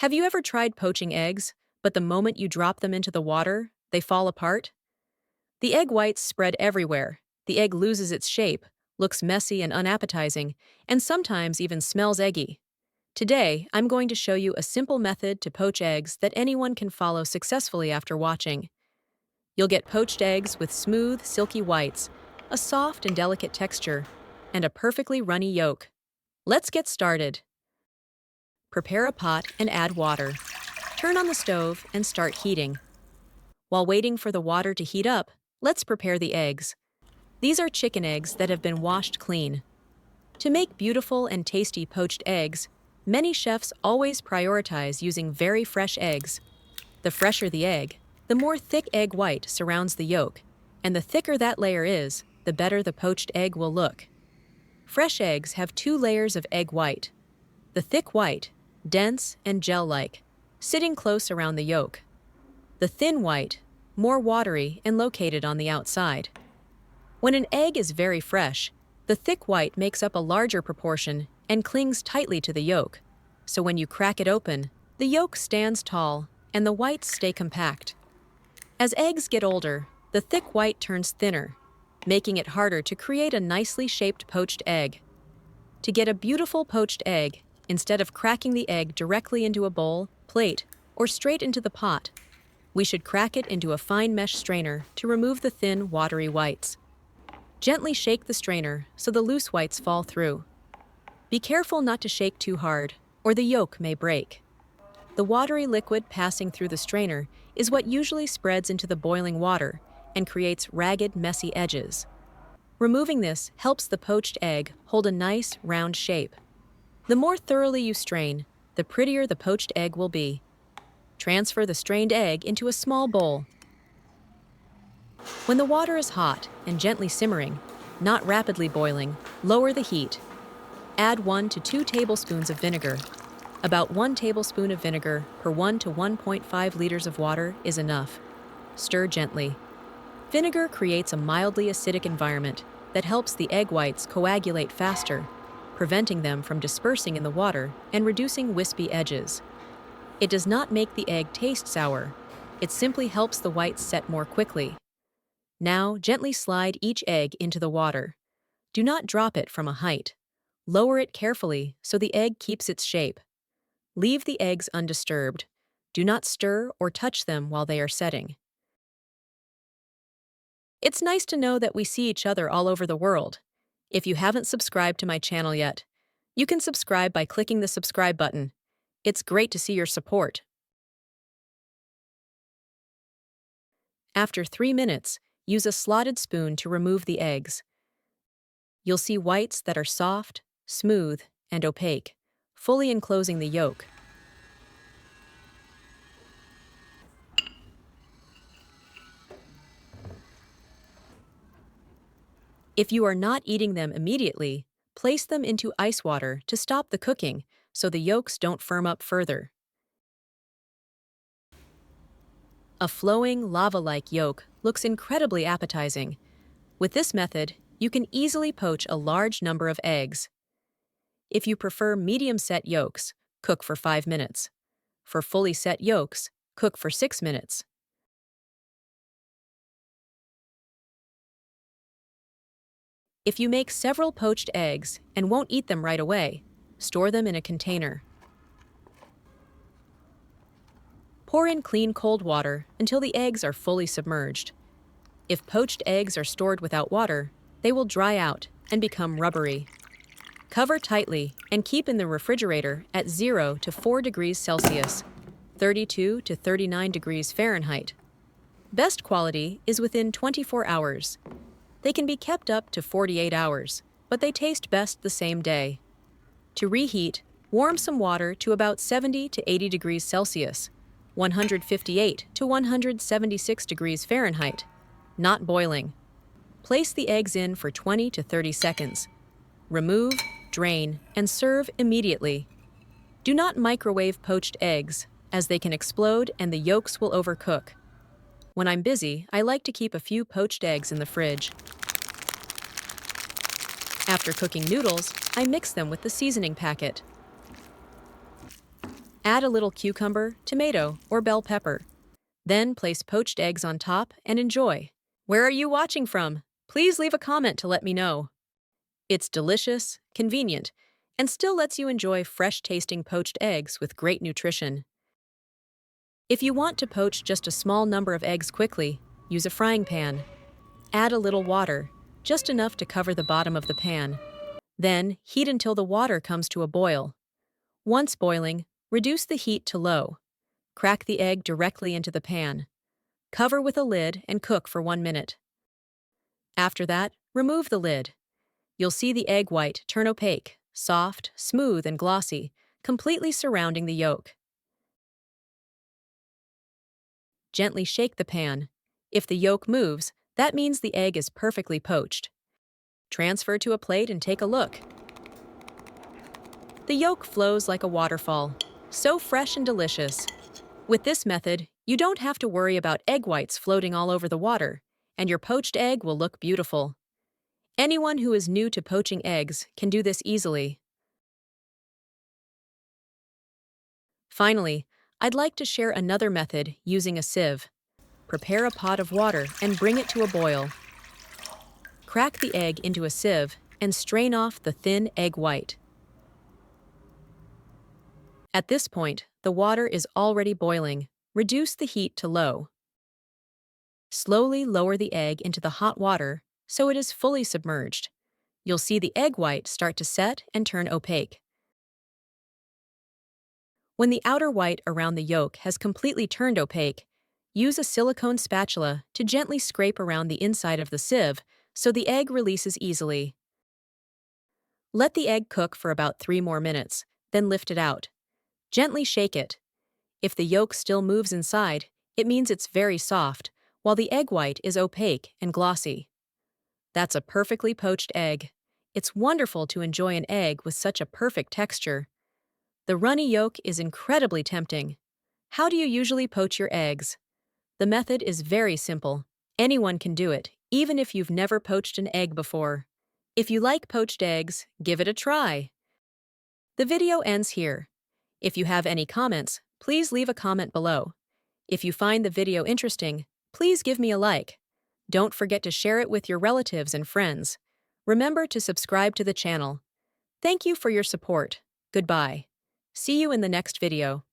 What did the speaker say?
Have you ever tried poaching eggs, but the moment you drop them into the water, they fall apart? The egg whites spread everywhere. The egg loses its shape, looks messy and unappetizing, and sometimes even smells eggy. Today, I'm going to show you a simple method to poach eggs that anyone can follow successfully after watching. You'll get poached eggs with smooth, silky whites, a soft and delicate texture, and a perfectly runny yolk. Let's get started. Prepare a pot and add water. Turn on the stove and start heating. While waiting for the water to heat up, let's prepare the eggs. These are chicken eggs that have been washed clean. To make beautiful and tasty poached eggs, many chefs always prioritize using very fresh eggs. The fresher the egg, the more thick egg white surrounds the yolk, and the thicker that layer is, the better the poached egg will look. Fresh eggs have two layers of egg white. The thick white, dense and gel-like, sitting close around the yolk. The thin white, more watery and located on the outside. When an egg is very fresh, the thick white makes up a larger proportion and clings tightly to the yolk, so when you crack it open, the yolk stands tall and the whites stay compact. As eggs get older, the thick white turns thinner, making it harder to create a nicely shaped poached egg. To get a beautiful poached egg, instead of cracking the egg directly into a bowl, plate, or straight into the pot, we should crack it into a fine mesh strainer to remove the thin, watery whites. Gently shake the strainer so the loose whites fall through. Be careful not to shake too hard, or the yolk may break. The watery liquid passing through the strainer is what usually spreads into the boiling water and creates ragged, messy edges. Removing this helps the poached egg hold a nice, round shape. The more thoroughly you strain, the prettier the poached egg will be. Transfer the strained egg into a small bowl. When the water is hot and gently simmering, not rapidly boiling, lower the heat. Add 1 to 2 tablespoons of vinegar. About 1 tablespoon of vinegar per 1 to 1.5 liters of water is enough. Stir gently. Vinegar creates a mildly acidic environment that helps the egg whites coagulate faster, preventing them from dispersing in the water and reducing wispy edges. It does not make the egg taste sour. It simply helps the whites set more quickly. Now, gently slide each egg into the water. Do not drop it from a height. Lower it carefully so the egg keeps its shape. Leave the eggs undisturbed. Do not stir or touch them while they are setting. It's nice to know that we see each other all over the world. If you haven't subscribed to my channel yet, you can subscribe by clicking the subscribe button. It's great to see your support. After 3 minutes, use a slotted spoon to remove the eggs. You'll see whites that are soft, smooth, and opaque, fully enclosing the yolk. If you are not eating them immediately, place them into ice water to stop the cooking so the yolks don't firm up further. A flowing, lava-like yolk looks incredibly appetizing. With this method, you can easily poach a large number of eggs. If you prefer medium-set yolks, cook for 5 minutes. For fully set yolks, cook for 6 minutes. If you make several poached eggs and won't eat them right away, store them in a container. Pour in clean cold water until the eggs are fully submerged. If poached eggs are stored without water, they will dry out and become rubbery. Cover tightly and keep in the refrigerator at 0 to 4 degrees Celsius, 32 to 39 degrees Fahrenheit. Best quality is within 24 hours. They can be kept up to 48 hours, but they taste best the same day. To reheat, warm some water to about 70 to 80 degrees Celsius, 158 to 176 degrees Fahrenheit, not boiling. Place the eggs in for 20 to 30 seconds. Remove, drain, and serve immediately. Do not microwave poached eggs, as they can explode and the yolks will overcook. When I'm busy, I like to keep a few poached eggs in the fridge. After cooking noodles, I mix them with the seasoning packet. Add a little cucumber, tomato, or bell pepper. Then place poached eggs on top and enjoy. Where are you watching from? Please leave a comment to let me know. It's delicious, convenient, and still lets you enjoy fresh-tasting poached eggs with great nutrition. If you want to poach just a small number of eggs quickly, use a frying pan. Add a little water, just enough to cover the bottom of the pan. Then, heat until the water comes to a boil. Once boiling, reduce the heat to low. Crack the egg directly into the pan. Cover with a lid and cook for 1 minute. After that, remove the lid. You'll see the egg white turn opaque, soft, smooth, and glossy, completely surrounding the yolk. Gently shake the pan. If the yolk moves, that means the egg is perfectly poached. Transfer to a plate and take a look. The yolk flows like a waterfall, so fresh and delicious. With this method, you don't have to worry about egg whites floating all over the water, and your poached egg will look beautiful. Anyone who is new to poaching eggs can do this easily. Finally, I'd like to share another method using a sieve. Prepare a pot of water and bring it to a boil. Crack the egg into a sieve and strain off the thin egg white. At this point, the water is already boiling. Reduce the heat to low. Slowly lower the egg into the hot water so it is fully submerged. You'll see the egg white start to set and turn opaque. When the outer white around the yolk has completely turned opaque, use a silicone spatula to gently scrape around the inside of the sieve so the egg releases easily. Let the egg cook for about 3 more minutes, then lift it out. Gently shake it. If the yolk still moves inside, it means it's very soft, while the egg white is opaque and glossy. That's a perfectly poached egg. It's wonderful to enjoy an egg with such a perfect texture. The runny yolk is incredibly tempting. How do you usually poach your eggs? The method is very simple. Anyone can do it, even if you've never poached an egg before. If you like poached eggs, give it a try. The video ends here. If you have any comments, please leave a comment below. If you find the video interesting, please give me a like. Don't forget to share it with your relatives and friends. Remember to subscribe to the channel. Thank you for your support. Goodbye. See you in the next video.